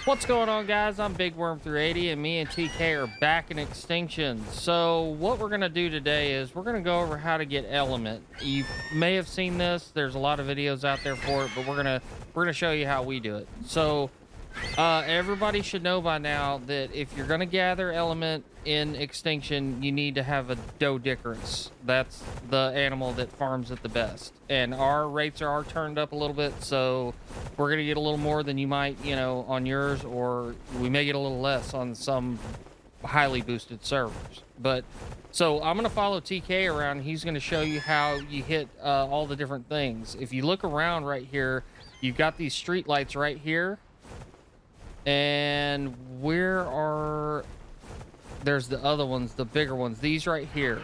What's going on, guys? I'm Big Worm 380, and me and TK are back in Extinction. So what we're gonna do today is we're gonna go over how to get element. You may have seen this. There's a lot of videos out there for it, but we're gonna show you how we do it. So everybody should know by now that if you're gonna gather element in Extinction, you need to have a Doedicurus. That's the animal that farms it the best. And our rates are turned up a little bit, so we're gonna get a little more than you might, you know, on yours, or we may get a little less on some highly boosted servers. But so I'm gonna follow TK around. He's gonna show you how you hit all the different things. If you look around right here, you've got these street lights right here. And there's the other ones, the bigger ones, these right here.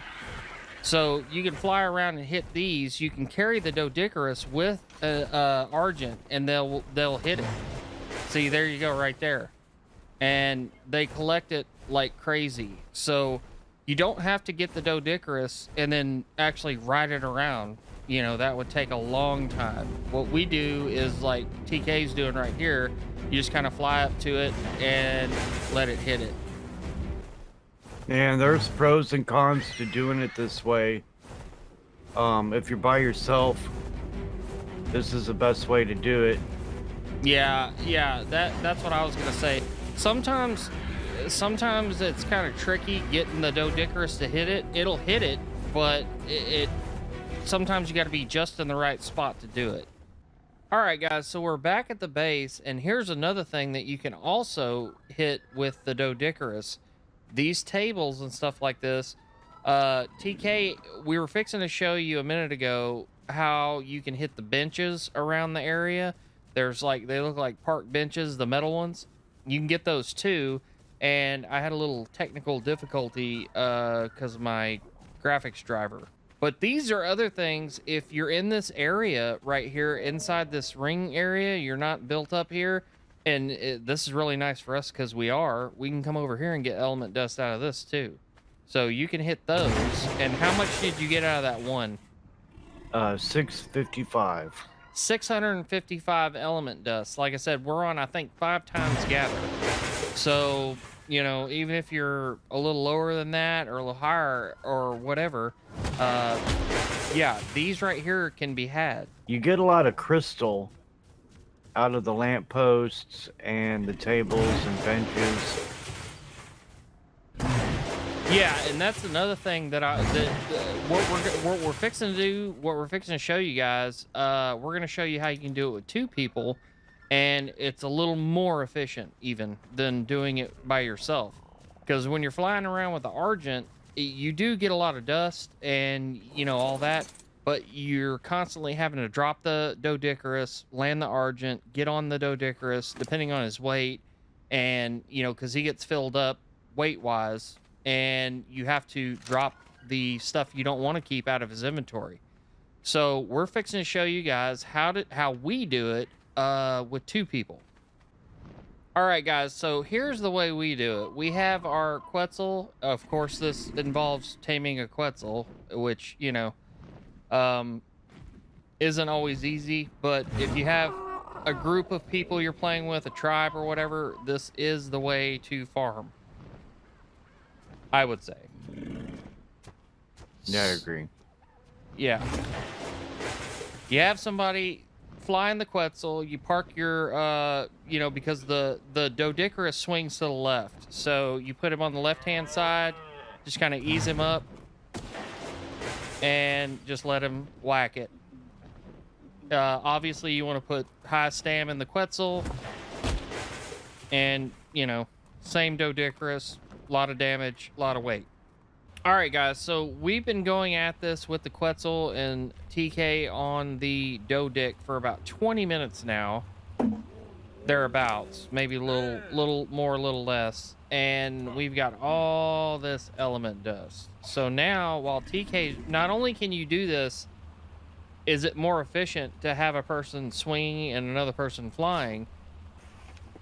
So you can fly around and hit these. You can carry the Doedicurus with Argent, and they'll hit it. See, there you go, right there. And they collect it like crazy. So you don't have to get the Doedicurus and then actually ride it around. You know, that would take a long time. What we do is like TK's doing right here. You just kind of fly up to it and let it hit it. And there's pros and cons to doing it this way. If you're by yourself, this is the best way to do it. Yeah, that's what I was gonna say. Sometimes it's kind of tricky getting the Doedicurus to hit it. It'll hit it, but sometimes you got to be just in the right spot to do it. All right, guys, so we're back at the base, and here's another thing that you can also hit with the Doedicurus. These tables and stuff like this. TK, we were fixing to show you a minute ago how you can hit the benches around the area. There's like, they look like park benches, the metal ones. You can get those too, and I had a little technical difficulty because of my graphics driver. But these are other things. If you're in this area right here, inside this ring area, you're not built up here. And this is really nice for us because we can come over here and get element dust out of this too. So you can hit those. And how much did you get out of that one? 655. 655 element dust. Like I said, we're on, I think, 5 times gather. So, you know, even if you're a little lower than that or a little higher or whatever, yeah, these right here can be had. You get a lot of crystal out of the lampposts and the tables and benches. Yeah, and that's another thing that what we're fixing to do, what we're fixing to show you guys. We're going to show you how you can do it with 2 people, and it's a little more efficient even than doing it by yourself. Because when you're flying around with the Argent, you do get a lot of dust and, you know, all that, but you're constantly having to drop the Doedicurus, land the Argent, get on the Doedicurus, depending on his weight, and, you know, because he gets filled up weight-wise, and you have to drop the stuff you don't want to keep out of his inventory. So we're fixing to show you guys how we do it with 2 people. All right, guys, so here's the way we do it. We have our Quetzal. Of course, this involves taming a Quetzal, which, you know, isn't always easy. But if you have a group of people you're playing with, a tribe or whatever, this is the way to farm, I would say. Yeah, I agree. Yeah. You have somebody fly in the Quetzal, you park your, you know, because the Doedicurus swings to the left. So you put him on the left-hand side, just kind of ease him up, and just let him whack it. Obviously, you want to put high stam in the Quetzal, and, you know, same Doedicurus, a lot of damage, a lot of weight. All right, guys, so we've been going at this with the Quetzal and TK on the Doedic for about 20 minutes now. Thereabouts, maybe a little more, a little less. And we've got all this element dust. So now, while TK, not only can you do this, is it more efficient to have a person swinging and another person flying?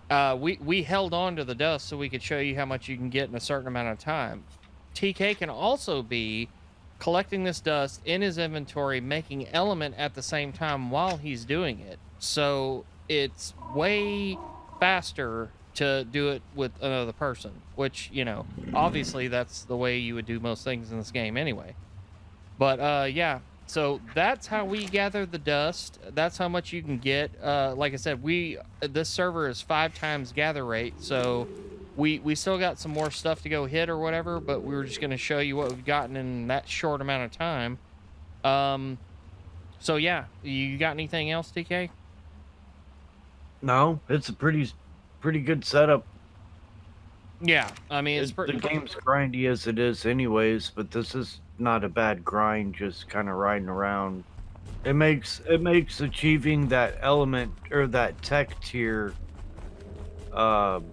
We held on to the dust so we could show you how much you can get in a certain amount of time. TK can also be collecting this dust in his inventory, making element at the same time while he's doing it. So it's way faster to do it with another person, which, you know, obviously that's the way you would do most things in this game anyway. But yeah, so that's how we gather the dust. That's how much you can get. Like I said, this server is 5 times gather rate, so we still got some more stuff to go hit or whatever, but we were just going to show you what we've gotten in that short amount of time. So yeah, you got anything else, TK? No, it's a pretty good setup. Yeah, I mean, The game's grindy as it is anyways, but this is not a bad grind, just kind of riding around. It makes achieving that element or that tech tier funner.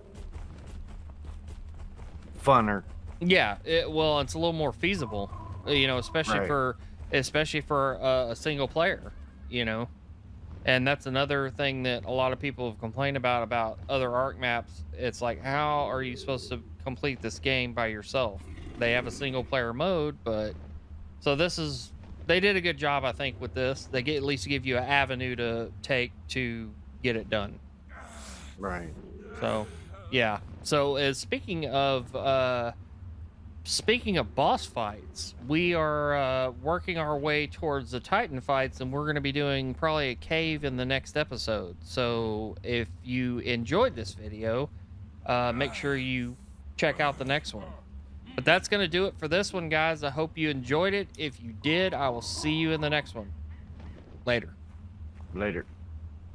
Yeah, well, it's a little more feasible, you know, especially Right. for a single player, you know. And that's another thing that a lot of people have complained about other Ark maps. It's like, how are you supposed to complete this game by yourself? They have a single player mode, but so they did a good job, I think, with this. They at least give you an avenue to take to get it done. Right. So, yeah. So, speaking of boss fights, we are working our way towards the Titan fights, and we're going to be doing probably a cave in the next episode. So if you enjoyed this video, make sure you check out the next one. But that's going to do it for this one, guys. I hope you enjoyed it. If you did, I will see you in the next one. Later. Later.